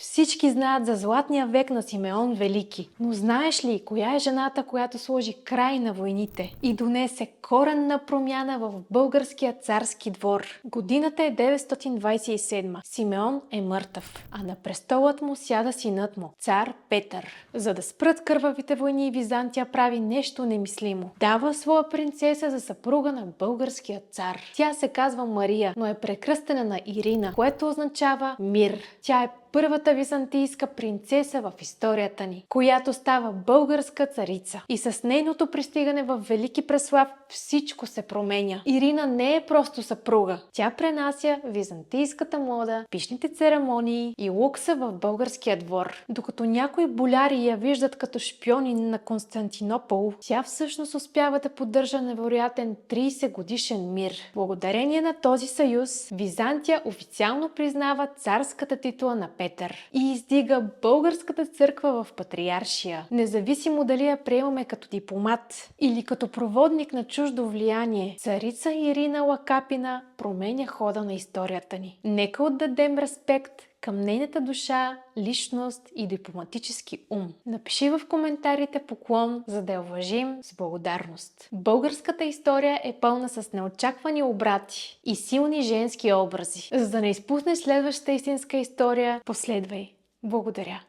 Всички знаят за златния век на Симеон Велики, но знаеш ли коя е жената, която сложи край на войните и донесе коренна промяна в българския царски двор? Годината е 927. Симеон е мъртъв, а на престолът му сяда синът му, цар Петър. За да спрат кървавите войни, Византия прави нещо немислимо. Дава своя принцеса за съпруга на българския цар. Тя се казва Мария, но е прекръстена на Ирина, което означава мир. Тя е първата византийска принцеса в историята ни, която става българска царица. И с нейното пристигане в Велики Преслав всичко се променя. Ирина не е просто съпруга. Тя пренася византийската мода, пишните церемонии и лукса в българския двор. Докато някои боляри я виждат като шпионин на Константинопол, тя всъщност успява да поддържа невероятен 30 годишен мир. Благодарение на този съюз, Византия официално признава царската титла на Петър и издига българската църква в патриаршия, независимо дали я приемаме като дипломат или като проводник на чуждо влияние. Царица Ирина Лакапина променя хода на историята ни. Нека отдадем респект към нейната душа, личност и дипломатически ум. Напиши в коментарите поклон, за да я уважим с благодарност. Българската история е пълна с неочаквани обрати и силни женски образи. За да не изпуснеш следващата истинска история, последвай. Благодаря.